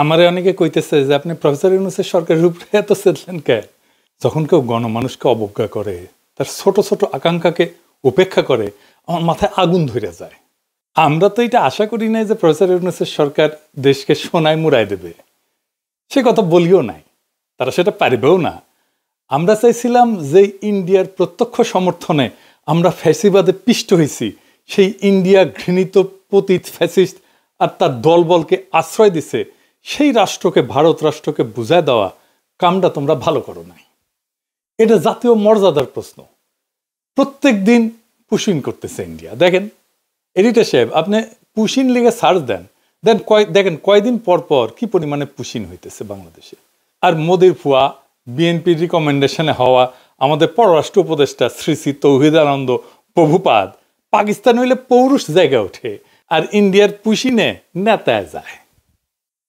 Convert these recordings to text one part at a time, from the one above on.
আমারে অনেকে কইতেছে যে আপনি প্রফেসর ইউনূসের সরকারের উপরে এত চেতলেন কে? যখন কেউ গণমানুষকে অবজ্ঞা করে, তার ছোট ছোট আকাঙ্ক্ষাকে উপেক্ষা করে, আমার মাথায় আগুন ধরে যায়। আমরা তো এটা আশা করি নাই যে প্রফেসর ইউনূসের সরকার দেশকে সোনায় মুড়ায় দেবে, সে কথা বলিও নাই, তারা সেটা পারবেও না। আমরা চাইছিলাম যে ইন্ডিয়ার প্রত্যক্ষ সমর্থনে আমরা ফ্যাসিবাদে পিষ্ট হয়েছি, সেই ইন্ডিয়া ঘৃণিত পতিত ফ্যাসিস্ট আর তার দলবলকে আশ্রয় দিছে, সেই রাষ্ট্রকে, ভারত রাষ্ট্রকে বুঝায় দেওয়া কামটা তোমরা ভালো করো নাই। এটা জাতীয় মর্যাদার প্রশ্ন। প্রত্যেক দিন পুশিং করতেছে ইন্ডিয়া। দেখেন এডিটর সাহেব, আপনি পুশিং লিগে সার্চ দেন, দেখেন কয়দিন পর পর কি পরিমাণে পুশিং হইতেছে বাংলাদেশে। আর মোদির ফুয়া, বিএনপির রিকমেন্ডেশনে হওয়া আমাদের পররাষ্ট্র উপদেষ্টা শ্রী শ্রী তৌহিদানন্দ প্রভুপাদ পাকিস্তান হইলে পৌরুষ জায়গা ওঠে, আর ইন্ডিয়ার পুশিনে নেতায় যায়।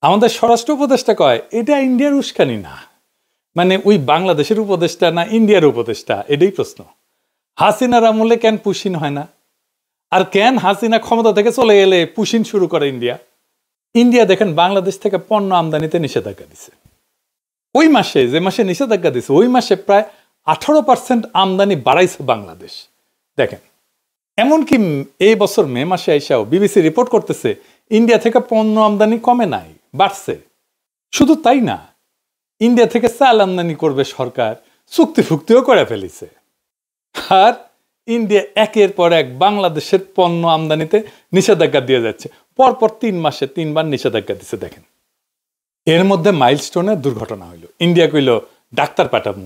আমাদের স্বরাষ্ট্র উপদেষ্টা কয় এটা ইন্ডিয়ার উস্কানি না, মানে ওই বাংলাদেশের উপদেষ্টা না ইন্ডিয়ার উপদেষ্টা, এটাই প্রশ্ন। হাসিনার আমলে কেন পুশিন হয় না? আর কেন হাসিনা ক্ষমতা থেকে চলে গেলে পুশিন শুরু করে ইন্ডিয়া? ইন্ডিয়া দেখেন বাংলাদেশ থেকে পণ্য আমদানিতে নিষেধাজ্ঞা দিছে। ওই মাসে, যে মাসে নিষেধাজ্ঞা দিছে, ওই মাসে প্রায় 18% আমদানি বাড়াইছে বাংলাদেশ। দেখেন, এমনকি এই বছর মে মাসে আইসাও বিবিসি রিপোর্ট করতেছে ইন্ডিয়া থেকে পণ্য আমদানি কমে নাই, বাড়ছে। শুধু তাই না, ইন্ডিয়া থেকে চাল আমদানি করবে সরকার, চুক্তি ফুক্তিও করে ফেলিছে। আর ইন্ডিয়া একের পর এক বাংলাদেশের পণ্য আমদানিতে নিষেধাজ্ঞা দিয়ে যাচ্ছে। পরপর 3 মাসে 3 বার নিষেধাজ্ঞা দিচ্ছে। দেখেন, এর মধ্যে মাইলস্টোনের দুর্ঘটনা হইল। ইন্ডিয়া কইল ডাক্তার পাঠাবো,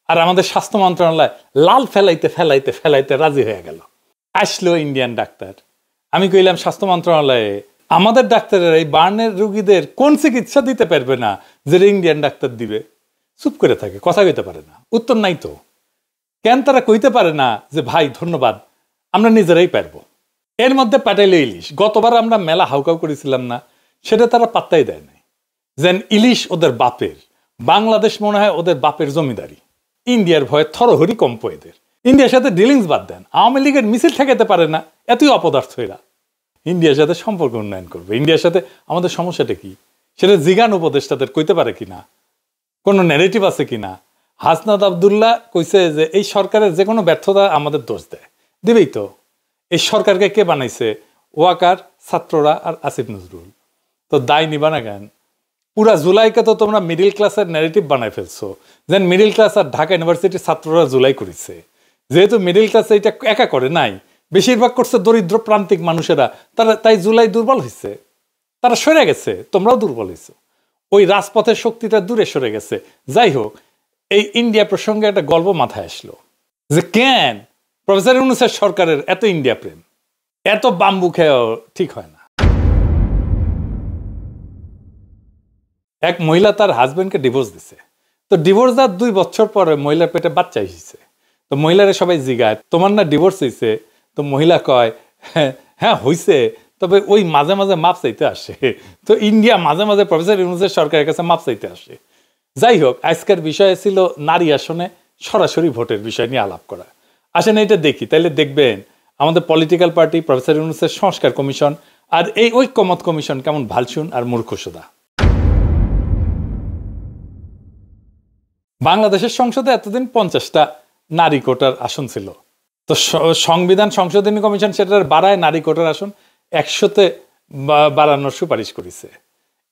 আর আমাদের স্বাস্থ্য মন্ত্রণালয় লাল ফেলাইতে ফেলাইতে ফেলাইতে রাজি হয়ে গেল। আসলো ইন্ডিয়ান ডাক্তার। আমি কইলাম স্বাস্থ্য মন্ত্রণালয়ে, আমাদের ডাক্তারের এই বার্নের রোগীদের কোন চিকিৎসা দিতে পারবে না যে ইন্ডিয়ান ডাক্তার দিবে? চুপ করে থাকে, কথা কইতে পারে না, উত্তর নাই তো। কেন তারা কইতে পারে না যে ভাই ধন্যবাদ, আমরা নিজেরাই পারবো? এর মধ্যে পাঠাইলে ইলিশ। গতবার আমরা মেলা হাউকাউ করেছিলাম না, সেটা তারা পাত্তাই দেয় নাই। যেন ইলিশ ওদের বাপের, বাংলাদেশ মনে হয় ওদের বাপের জমিদারি। ইন্ডিয়ার ভয়ে থরহরি কম্প এদের। ইন্ডিয়ার সাথে ডিলিংস বাদ দেন, আওয়ামী লীগের মিছিল ঠেকাতে পারে না, এতই অপদার্থ এরা। ইন্ডিয়ার সাথে সম্পর্ক উন্নয়ন করবে। ইন্ডিয়ার সাথে আমাদের সমস্যাটা কি সেটা জিগান উপদেষ্টাদের কইতে পারে কিনা, কোনো ন্যারেটিভ আছে কিনা। হাসনাত আবদুল্লাহ কইছে যে এই সরকারের যে কোনো ব্যর্থতা আমাদের দোষ দেয়, দিবেই তো। এই সরকারকে কে বানাইছে? ওয়াকার, ছাত্ররা আর আসিফ নজরুল। তো দায় নিবা না কেন? পুরা জুলাইকে তো তোমরা মিডিল ক্লাসের ন্যারেটিভ বানাই ফেলছো, যেন মিডিল ক্লাস আর ঢাকা ইউনিভার্সিটির ছাত্ররা জুলাই করেছে। যেহেতু মিডিল ক্লাস এটা একা করে নাই, বেশিরভাগ করছে দরিদ্র প্রান্তিক মানুষেরা, তারা তাই জুলাই দুর্বল হয়েছে, তারা সরে গেছে, তোমরাও দুর্বল হয়েছো। ওই রাজপথের শক্তিটা দূরে সরে গেছে। যাই হোক, এই ইন্ডিয়া প্রসঙ্গে একটা গল্প মাথায় আসলো যে কেন প্রফেসর ইউনূসের সরকারের এত ইন্ডিয়া প্রেম, এত বাম্বু খেয়েও ঠিক হয় না। এক মহিলা তার হাজবেন্ডকে ডিভোর্স দিছে। তো ডিভোর্স দেওয়ার 2 বছর পরে মহিলার পেটে বাচ্চা এসেছে। তো মহিলারে সবাই জিগায়, তোমার না ডিভোর্স হয়েছে? তো মহিলা কয়, হ্যাঁ হয়েছে, তবে ওই মাঝে মাঝে মাপ চাইতে আসে। তো ইন্ডিয়া মাঝে মাঝে প্রফেসর ইউনূসের সরকারের কাছে মাপ চাইতে আসে। যাই হোক, আজকের বিষয় ছিল নারী আসনে সরাসরি ভোটের বিষয় নিয়ে আলাপ করা। আসেন এটা দেখি, তাইলে দেখবেন আমাদের পলিটিক্যাল পার্টি, প্রফেসর ইউনূসের সংস্কার কমিশন আর এই ঐক্যমত কমিশন কেমন ভালসুন আর মূর্খসুদা। বাংলাদেশের সংসদে এতদিন 50টা নারী কোটার আসন ছিল। তো সংবিধান সংশোধনী কমিশন সেটার বাড়ায় নারী কোটার আসন 100-তে বাড়ানোর সুপারিশ করেছে।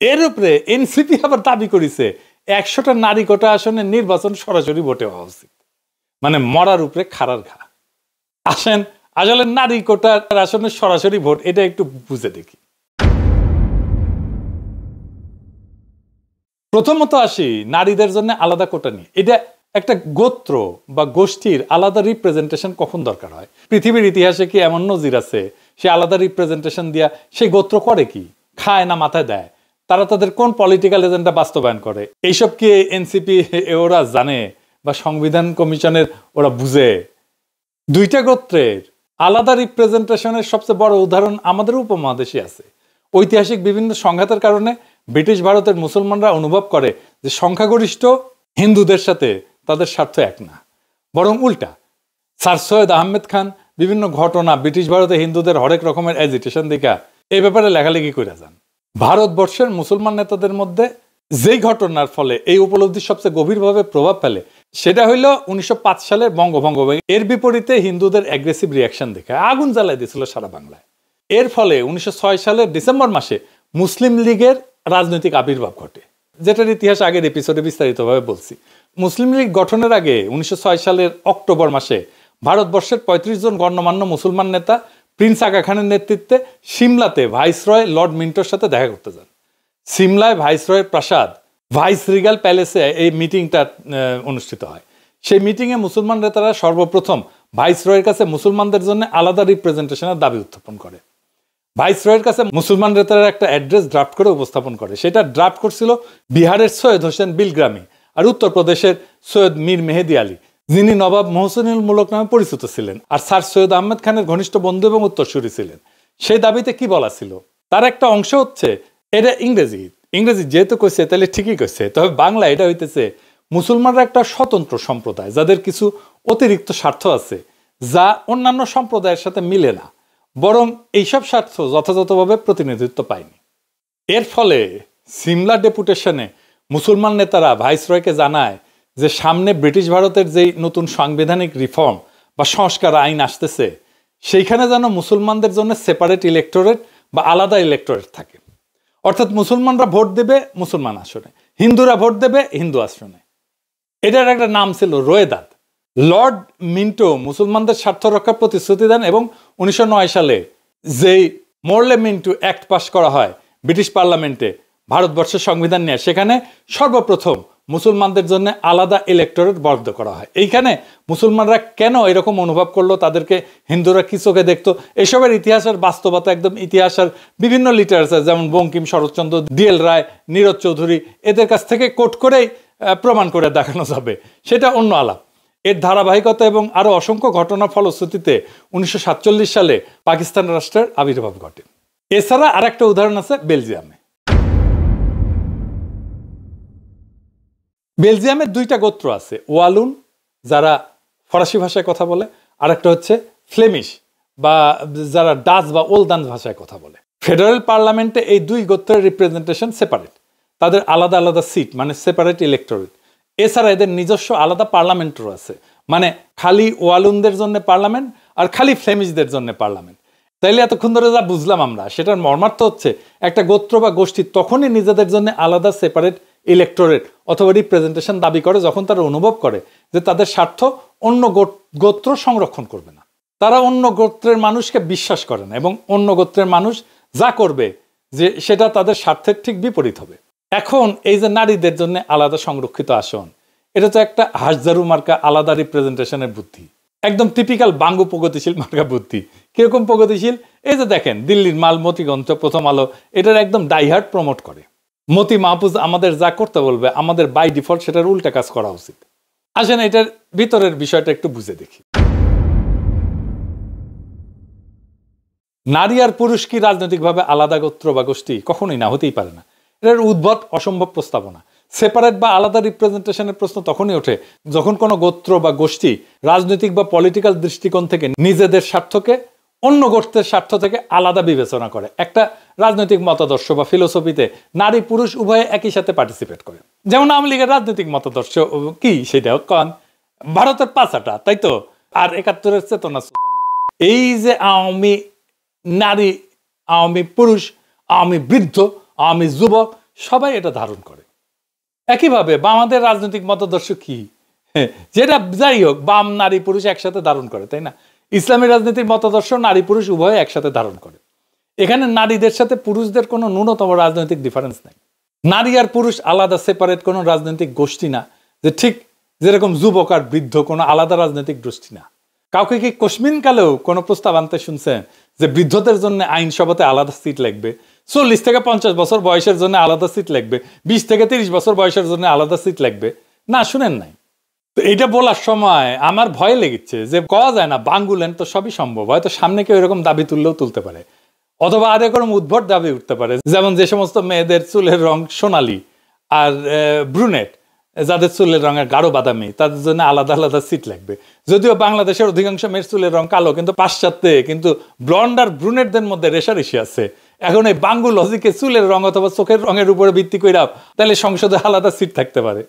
এর উপরে এনসিপি আবার দাবি করেছে 100টা নারী কোটা আসনের নির্বাচন সরাসরি ভোটে হওয়া উচিত, মানে মরার উপরে খাড়ার ঘা। আসেন আসলে নারী কোটার আসনের সরাসরি ভোট এটা একটু বুঝে দেখি। প্রথমত আসি নারীদের জন্য আলাদা কোটা নিয়ে। এটা একটা গোত্র বা গোষ্ঠীর আলাদা রিপ্রেজেন্টেশন কখন দরকার হয়? পৃথিবীর ইতিহাসে কি এমন নজির আছে সে আলাদা রিপ্রেজেন্টেশন দিয়া সেই গোত্র করে কি? খায় না মাথায় দেয়? তারা তাদের কোন পলিটিক্যাল এজেন্ডা বাস্তবায়ন করে? এইসব কি এনসিপি ওরা জানে বা সংবিধান কমিশনের ওরা বুঝে? 2টা গোত্রের আলাদা রিপ্রেজেন্টেশনের সবচেয়ে বড় উদাহরণ আমাদের উপমহাদেশে আছে। ঐতিহাসিক বিভিন্ন সংঘাতের কারণে ব্রিটিশ ভারতের মুসলমানরা অনুভব করে যে সংখ্যাগরিষ্ঠ হিন্দুদের সাথে তাদের স্বার্থ এক না, বরং উল্টা। স্যার সৈয়দ আহমেদ খান বিভিন্ন ঘটনা ব্রিটিশ ভারতে হিন্দুদের হরেক রকমের এজিটেশন দেখা এই ব্যাপারে লেখালেখি করে যান। ভারতবর্ষের মুসলমান নেতাদের মধ্যে যেই ঘটনার ফলে এই উপলব্ধি সবচেয়ে গভীরভাবে প্রভাব ফেলে সেটা হইল 1905 সালের বঙ্গভঙ্গ। এর বিপরীতে হিন্দুদের অ্যাগ্রেসিভ রিয়াকশন দেখে আগুন জ্বালাই দিয়েছিল সারা বাংলায়। এর ফলে 1906 সালের ডিসেম্বর মাসে মুসলিম লীগের রাজনৈতিক আবির্ভাব ঘটে, যেটার ইতিহাস আগের এপিসোডে বিস্তারিতভাবে বলছি। মুসলিম লীগ গঠনের আগে 1906 সালের অক্টোবর মাসে ভারতবর্ষের 35 জন গণ্যমান্য মুসলমান নেতা প্রিন্স আগা খানের নেতৃত্বে সিমলাতে ভাইসরয় লর্ড মিন্টোর সাথে দেখা করতে যান। সিমলায় ভাইসরয়ের প্রাসাদ ভাইস রিগাল প্যালেসে এই মিটিংটা অনুষ্ঠিত হয়। সেই মিটিংয়ে মুসলমান নেতারা সর্বপ্রথম ভাইসরয়ের কাছে মুসলমানদের জন্য আলাদা রিপ্রেজেন্টেশনের দাবি উত্থাপন করে। ভাইসরয়ের কাছে মুসলমান নেতারা একটা অ্যাড্রেস ড্রাফট করে উপস্থাপন করে। সেটা ড্রাফট করছিল বিহারের সৈয়দ হোসেন বিলগ্রামী আর উত্তরপ্রদেশের সৈয়দ মীর মেহেদি আলী, যিনি নবাব মোহসিনুল মুলক নামে পরিচিত ছিলেন আর স্যার সৈয়দ আহমেদ খানের ঘনিষ্ঠ বন্ধু এবং উত্তরসূরি ছিলেন। সেই দাবিতে কি বলা ছিল, তার একটা অংশ হচ্ছে, এটা ইংরেজি যেহেতু কইছে তাহলে ঠিকই কইছে, তবে বাংলা এটা হইতেছে মুসলমানরা একটা স্বতন্ত্র সম্প্রদায় যাদের কিছু অতিরিক্ত স্বার্থ আছে যা অন্যান্য সম্প্রদায়ের সাথে মিলে না, বরং এইসব স্বার্থ যথাযথভাবে প্রতিনিধিত্ব পায়নি। এর ফলে সিমলা ডেপুটেশনে মুসলমান নেতারা ভাইসরয়কে জানায় যে সামনে ব্রিটিশ ভারতের যেই নতুন সাংবিধানিক রিফর্ম বা সংস্কার আইন আসতেছে সেইখানে যেন মুসলমানদের জন্য সেপারেট ইলেক্টোরেট বা আলাদা ইলেক্টোরেট থাকে। অর্থাৎ মুসলমানরা ভোট দেবে মুসলমান আসনে, হিন্দুরা ভোট দেবে হিন্দু আসনে। এটার একটা নাম ছিল রোয়েদাদ। লর্ড মিন্টো মুসলমানদের স্বার্থ রক্ষার প্রতিশ্রুতি দেন এবং 1909 সালে যেই মোরলে মিন্টো অ্যাক্ট পাস করা হয় ব্রিটিশ পার্লামেন্টে ভারতবর্ষের সংবিধান নিয়ে, সেখানে সর্বপ্রথম মুসলমানদের জন্য আলাদা ইলেক্টোরেট বরাদ্দ করা হয়। এইখানে মুসলমানরা কেন এরকম অনুভব করলো, তাদেরকে হিন্দুরা কি চোখে দেখতো, এসবের ইতিহাসের বাস্তবতা একদম ইতিহাসের বিভিন্ন লিটারেচার যেমন বঙ্কিম, শরৎচন্দ্র, ডিএল রায়, নীরজ চৌধুরী এদের কাছ থেকে কোট করেই প্রমাণ করে দেখানো যাবে, সেটা অন্য আলাপ। এর ধারাবাহিকতা এবং আরো অসংখ্য ঘটনার ফলশ্রুতিতে 1947 সালে পাকিস্তান রাষ্ট্রের আবির্ভাব ঘটে। এছাড়া আর একটা উদাহরণ আছে বেলজিয়ামে। বেলজিয়ামের দুইটা গোত্র আছে, ওয়ালুন যারা ফরাসি ভাষায় কথা বলে, আর একটা হচ্ছে ফ্লেমিশ বা যারা ডাচ বা ওলদান ভাষায় কথা বলে। ফেডারেল পার্লামেন্টে এই দুই গোত্রের রিপ্রেজেন্টেশন সেপারেট, তাদের আলাদা আলাদা সিট মানে সেপারেট ইলেক্টোরেট। এছাড়া এদের নিজস্ব আলাদা পার্লামেন্টও আছে, মানে খালি ওয়ালুনদের জন্য পার্লামেন্ট আর খালি ফ্লেমিশদের জন্য পার্লামেন্ট। তাইলে এতক্ষণ ধরে যা বুঝলাম আমরা, সেটার মর্মার্থ হচ্ছে একটা গোত্র বা গোষ্ঠী তখনই নিজেদের জন্য আলাদা সেপারেট ইলেক্টোরেট অথবা রিপ্রেজেন্টেশন দাবি করে যখন তারা অনুভব করে যে তাদের স্বার্থ অন্য গোত্র সংরক্ষণ করবে না। তারা অন্য গোত্রের মানুষকে বিশ্বাস করে না এবং অন্য গোত্রের মানুষ যা করবে যে সেটা তাদের স্বার্থের ঠিক বিপরীত হবে। এখন এই যে নারীদের জন্য আলাদা সংরক্ষিত আসন, এটা তো একটা হাসজারু মার্কা আলাদা রিপ্রেজেন্টেশনের বুদ্ধি, একদম টিপিক্যাল বাঙ্গু প্রগতিশীল মার্কা বুদ্ধি। কিরকম প্রগতিশীল? এই যে দেখেন দিল্লির মাল মতিগঞ্জ, প্রথম আলো এটার একদম ডাইহার্ট প্রমোট করে। মতি মাহফুজ আমাদের যা করতে বলবে আমাদের বাই ডিফল্ট সেটার উল্টা কাজ করা উচিত। আসেন এটার ভিতরের বিষয়টা একটু বুঝে দেখি। নারী আর পুরুষ কি রাজনৈতিকভাবে আলাদা গোত্র বা গোষ্ঠী? কখনোই না, হতেই পারে না। এটার উদ্ভট অসম্ভব প্রস্তাবনা। সেপারেট বা আলাদা রিপ্রেজেন্টেশনের প্রশ্ন তখনই ওঠে যখন কোনো গোত্র বা গোষ্ঠী রাজনৈতিক বা পলিটিক্যাল দৃষ্টিকোণ থেকে নিজেদের স্বার্থকে অন্য গোত্রের স্বার্থ থেকে আলাদা বিবেচনা করে। একটা রাজনৈতিক মতাদর্শ বা ফিলোসফিতে নারী পুরুষ উভয়ে একই সাথে পার্টিসিপেট করে। যেমন আওয়ামী লীগের রাজনৈতিক মতাদর্শ কি সেটাও কন ভারতের পাঁচাটা, তাই তো? আর 71-এর চেতনা। এই যে আওয়ামী নারী, আওয়ামী পুরুষ, আওয়ামী বৃদ্ধ, আওয়ামী যুবক সবাই এটা ধারণ করে। একইভাবে বামাদের রাজনৈতিক মতাদর্শ কি, যেটা যাই হোক বাম নারী পুরুষ একসাথে ধারণ করে, তাই না? ইসলামী রাজনীতির মতাদর্শ নারী পুরুষ উভয় একসাথে ধারণ করে। এখানে নারীদের সাথে পুরুষদের কোনো ন্যূনতম রাজনৈতিক ডিফারেন্স নাই। নারী আর পুরুষ আলাদা সেপারেট কোনো রাজনৈতিক গোষ্ঠী না, যে ঠিক যেরকম যুবক আর বৃদ্ধ কোনো আলাদা রাজনৈতিক গোষ্ঠী না। কাউকে কি কশ্মিন কালেও কোনো প্রস্তাব আনতে শুনছেন যে বৃদ্ধদের জন্য আইনসভাতে আলাদা সিট লাগবে, 40 থেকে 50 বছর বয়সের জন্য আলাদা সিট লাগবে, 20 থেকে 30 বছর বয়সের জন্য আলাদা সিট লাগবে? না, শুনেন নাই। তো এইটা বলার সময় আমার ভয় লেগেছে যে কওয়া যায় না বাঙ্গুলেন তো সবই সম্ভব, হয়তো সামনে কেউ এরকম দাবি তুললেও তুলতে পারে, অথবা আর এরকম উদ্ভট দাবি উঠতে পারে। যেমন যে সমস্ত মেয়েদের চুলের রং সোনালি আর ব্রুনেট, যাদের চুলের রঙের গাঢ় বাদামি, তাদের জন্য আলাদা আলাদা সিট লাগবে। যদিও বাংলাদেশের অধিকাংশ মেয়ের চুলের রং কালো, কিন্তু পাশ্চাত্যে কিন্তু ব্লন্ড আর ব্রুনেটদের মধ্যে রেশারেশি আছে, এখন এই বাঙ্গু লজিকে চুলের রং অথবা চোখের রঙের উপরে ভিত্তি করে তাহলে সংসদে আলাদা সিট থাকতে পারে।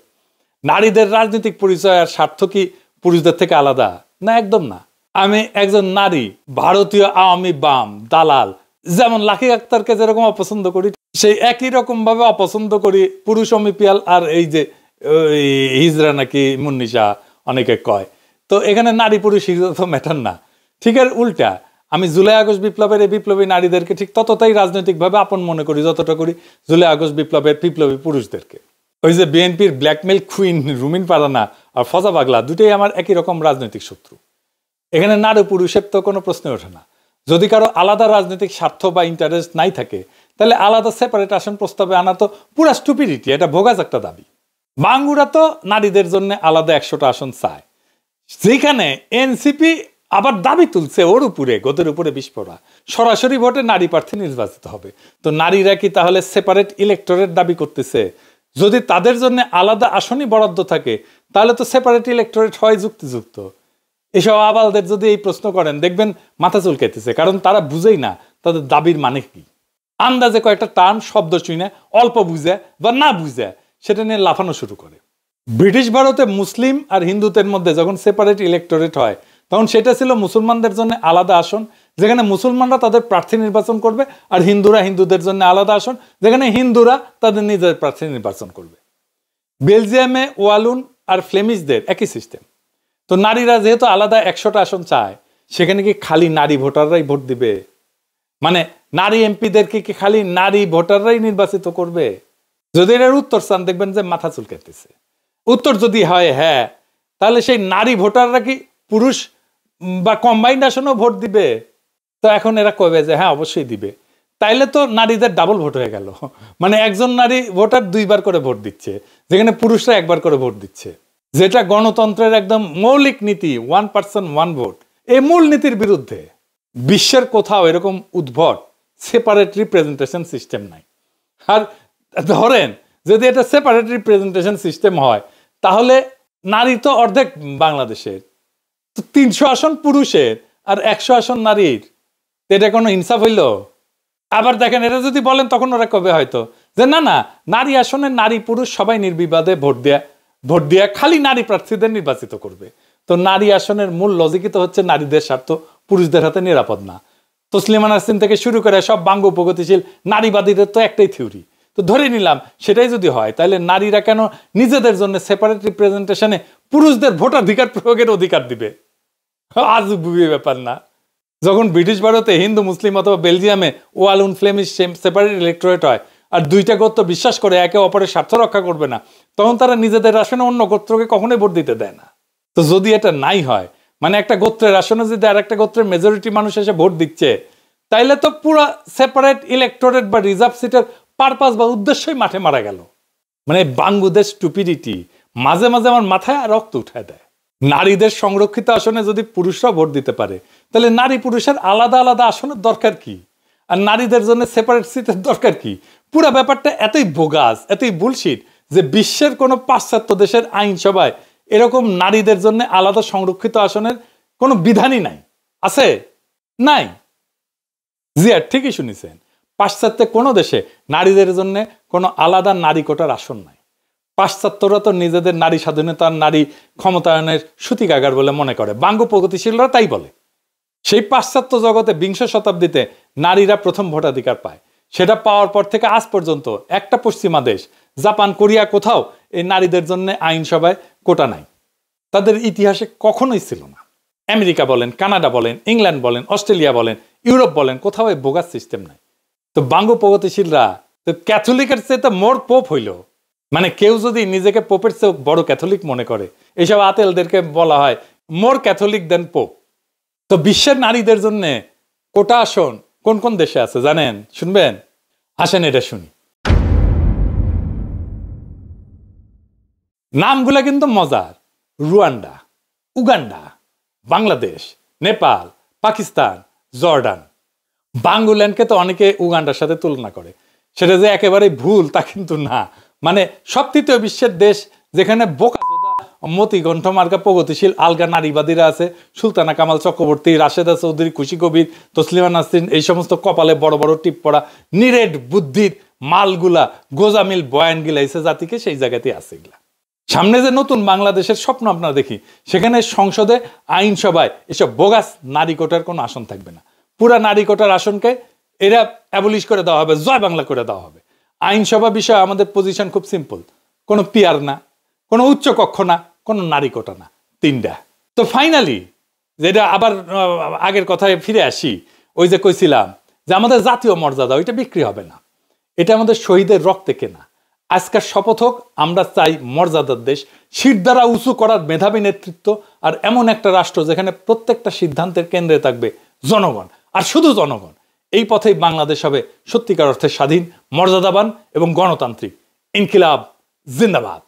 নারীদের রাজনৈতিক পরিচয় আর স্বার্থ কি পুরুষদের থেকে আলাদা? না, একদম না। আমি একজন নারী, ভারতীয় আওয়ামী বাম দালাল, যেমন লাকি আক্তারকে যেরকম অপছন্দ করি, সেই একই রকম ভাবে অপছন্দ করি পুরুষ অমিপিয়াল আর এই যে হিজরা নাকি মুন্নিশা অনেকে কয়। তো এখানে নারী পুরুষ হিজরা তো ম্যাটার না। ঠিক আর উল্টা, আমি জুলাই আগস্ট বিপ্লবের এই বিপ্লবী নারীদেরকে ঠিক ততটাই রাজনৈতিকভাবে আপন মনে করি যতটা করি জুলাই আগস্ট বিপ্লবের বিপ্লবী পুরুষদেরকে। ওই যে বিএনপির ব্ল্যাকমেল কুইন রুমিন পারানা আর ফজা পাগলা দুটোই আমার একই রকম রাজনৈতিক শত্রু। এখানে নারী পুরুষের তো কোনো প্রশ্ন ওঠে না। যদি কারো আলাদা রাজনৈতিক স্বার্থ বা ইন্টারেস্ট নাই থাকে তাহলে আলাদা সেপারেট আসন প্রস্তাবে আনা তো পুরা স্টুপিডিটি, এটা ভোগাজ একটা দাবি। বাঙ্গুরা তো নারীদের জন্য আলাদা 100টা আসন চায়, যেখানে এনসিপি আবার দাবি তুলছে ওর উপরে, গোদের উপরে বিস্ফোরা সরাসরি ভোটে নারী প্রার্থী নির্বাচিত হবে। তো নারীরা কি তাহলে সেপারেট ইলেক্টরেট দাবি করতেছে? যদি তাদের জন্য আলাদা আসনই বরাদ্দ থাকে তাহলে তো সেপারেট ইলেক্টরেট হয় যুক্তিযুক্ত। এসব আবালদের যদি এই প্রশ্ন করেন দেখবেন মাথা চুলকাইতেছে, কারণ তারা বুঝেই না তাদের দাবির মানে কি। আন্দাজে কয়েকটা টার্ম শব্দ শুনে অল্প বুঝে বা না বুঝে সেটা নিয়ে লাফানো শুরু করে। ব্রিটিশ ভারতে মুসলিম আর হিন্দুদের মধ্যে যখন সেপারেট ইলেক্টরেট হয় তখন সেটা ছিল মুসলমানদের জন্য আলাদা আসন, যেখানে মুসলমানরা তাদের প্রার্থী নির্বাচন করবে, আর হিন্দুরা হিন্দুদের জন্য আলাদা আসন, যেখানে হিন্দুরা তাদের নিজের প্রার্থী নির্বাচন করবে। বেলজিয়ামে ওয়ালুন আর ফ্লেমিশদের একই সিস্টেম। তো নারীরা যেহেতু আলাদা 100টা আসন চায়, সেখানে কি খালি নারী ভোটাররাই ভোট দিবে? মানে নারী এমপিদেরকে কি খালি নারী ভোটাররাই নির্বাচিত করবে? যদি এর উত্তর চান দেখবেন যে মাথা চুলকাইতেছে। উত্তর যদি হয় হ্যাঁ, তাহলে সেই নারী ভোটাররা কি পুরুষ বা কম্বাইন্ড আসনেও ভোট দিবে? তো এখন এরা কবে যে হ্যাঁ অবশ্যই দিবে। তাইলে তো নারীদের ডাবল ভোট হয়ে গেল। মানে একজন নারী ভোটার 2বার করে ভোট দিচ্ছে, যেখানে পুরুষরা 1বার করে ভোট দিচ্ছে, যেটা গণতন্ত্রের একদম মৌলিক নীতি, 1 পারসন 1 ভোট। এই মূল নীতির বিরুদ্ধে। বিশ্বের কোথাও এরকম উদ্ভট সেপারেট রিপ্রেজেন্টেশন সিস্টেম নাই। আর ধরেন যদি এটা সেপারেট রিপ্রেজেন্টেশন সিস্টেম হয় তাহলে নারী তো অর্ধেক বাংলাদেশের, তো 300 আসন পুরুষের আর 100 আসন নারীর, এটা কোনো ইনসাফ হইল? আবার দেখেন এটা যদি বলেন তখন ওরা কবে হয়তো যে না না, নারী আসনে নারী পুরুষ সবাই নির্বিবাদে ভোট দেয়া খালি নারী প্রার্থীদের নির্বাচিত করবে। তো নারী আসনের মূল লজিকই তো হচ্ছে নারীদের স্বার্থ পুরুষদের হাতে নিরাপদ না। তসলিমা নাসরিন থেকে শুরু করে সব বাঙ্গ প্রগতিশীল নারীবাদীদের তো একটাই থিওরি। তো ধরে নিলাম সেটাই যদি হয়, তাহলে নারীরা কেন নিজেদের জন্য সেপারেট রিপ্রেজেন্টেশনে পুরুষদের ভোটাধিকার প্রয়োগের অধিকার দিবে? আজব ব্যাপার না? যখন ব্রিটিশ ভারতে হিন্দু মুসলিম অথবা বেলজিয়ামে ওয়ালুন ফ্লেমিশ সেপারেট ইলেক্টোরেট হয় আর 2টা গোত্র বিশ্বাস করে একে অপরের স্বার্থ রক্ষা করবে না, তখন তারা নিজেদের আসনে অন্য গোত্রকে কখনোই ভোট দিতে দেয় না। তো যদি এটা নাই হয়, মানে একটা গোত্রের আসনে যদি আর একটা গোত্রের মেজরিটি মানুষ এসে ভোট দিচ্ছে, তাইলে তো পুরো সেপারেট ইলেক্টোরেট বা রিজার্ভ সিটের পারপাস বা উদ্দেশ্যই মাঠে মারা গেল। মানে বাংলাদেশ স্টুপিডিটি মাঝে মাঝে আমার মাথায় রক্ত উঠায় দেয়। নারীদের সংরক্ষিত আসনে যদি পুরুষরা ভোট দিতে পারে তাহলে নারী পুরুষের আলাদা আলাদা আসনের দরকার কি? আর নারীদের জন্য সেপারেট সিটের দরকার কি? পুরো ব্যাপারটা এতই বোগাস, এতই বুলশিট যে বিশ্বের কোনো পাশ্চাত্য দেশের আইনসভায় এরকম নারীদের জন্য আলাদা সংরক্ষিত আসনের কোনো বিধানই নাই। আছে? নাই। জিয়া ঠিকই শুনেছেন, পাশ্চাত্যে কোনো দেশে নারীদের জন্য কোনো আলাদা নারী কোটার আসন নাই। পাশ্চাত্যরা তো নিজেদের নারী স্বাধীনতার নারী ক্ষমতায়নের সূতিকাগার বলে মনে করে, বাঙ্গ প্রগতিশীলরা তাই বলে। সেই পাশ্চাত্য জগতে 20 শতাব্দীতে নারীরা প্রথম ভোটাধিকার পায়। সেটা পাওয়ার পর থেকে আজ পর্যন্ত একটা পশ্চিমা দেশ, জাপান, কোরিয়া, কোথাও এই নারীদের জন্য আইনসভায় কোটা নাই। তাদের ইতিহাসে কখনোই ছিল না। আমেরিকা বলেন, কানাডা বলেন, ইংল্যান্ড বলেন, অস্ট্রেলিয়া বলেন, ইউরোপ বলেন, কোথাও এই বোগাস সিস্টেম নাই। তো বাঙ্গ প্রগতিশীলরা তো ক্যাথলিকের চেয়ে তো মোর পোপ হইল। মানে কেউ যদি নিজেকে পোপের চেয়ে বড় ক্যাথলিক মনে করে, এইসব আতেলদেরকে বলা হয় মোর ক্যাথলিক দেন পোপ। তো বিশ্বের নারীদের জন্য কোটা আসন কোন কোন দেশে আছে জানেন? শুনবেন? আসেন এটা শুনি। নামগুলা কিন্তু মজার: Rwanda, Uganda, Bangladesh, Nepal, Pakistan, Jordan. বাঙ্গুল্যান্ডকে তো অনেকে উগান্ডার সাথে তুলনা করে, সেটা যে একেবারে ভুল তা কিন্তু না। মানে সব তৃতীয় বিশ্বের দেশ যেখানে বোকাচোদা মতিকণ্ঠ মার্কা প্রগতিশীল আলগা নারীবাদীরা আছে, সুলতানা কামাল চক্রবর্তী, রাশেদা চৌধুরী, খুশি কবির, তসলিমা নাসরিন, এই সমস্ত কপালে বড় বড় টিপ পড়া নিরেট বুদ্ধির মালগুলা গোজামিল বয়ান গিলাইছে জাতিকে, সেই জায়গাতে আছে এগুলা। সামনে যে নতুন বাংলাদেশের স্বপ্ন আপনারা দেখি, সেখানে সংসদে আইনসভায় এসব বোগাস নারী কোটার কোনো আসন থাকবে না। পুরা নারী কোটার আসনকে এরা অ্যাবলিশ করে দেওয়া হবে, জয় বাংলা করে দেওয়া হবে। আইনসভা বিষয়ে আমাদের পজিশন খুব সিম্পল, কোনো পিয়ার না, কোনো উচ্চ কক্ষ না, কোনো নারী কোটা না, তিনটা। তো ফাইনালি যেটা আবার আগের কথায় ফিরে আসি, ওই যে কইছিলাম যে আমাদের জাতীয় মর্যাদা ওইটা বিক্রি হবে না, এটা আমাদের শহীদের রক্তে কেনা। আজকের শপথ হোক, আমরা চাই মর্যাদার দেশ, শির দ্বারা উঁচু করার মেধাবী নেতৃত্ব, আর এমন একটা রাষ্ট্র যেখানে প্রত্যেকটা সিদ্ধান্তের কেন্দ্রে থাকবে জনগণ, আর শুধু জনগণ। এই পথেই বাংলাদেশ হবে সত্যিকার অর্থে স্বাধীন, মর্যাদাবান এবং গণতান্ত্রিক। ইনকিলাব জিন্দাবাদ।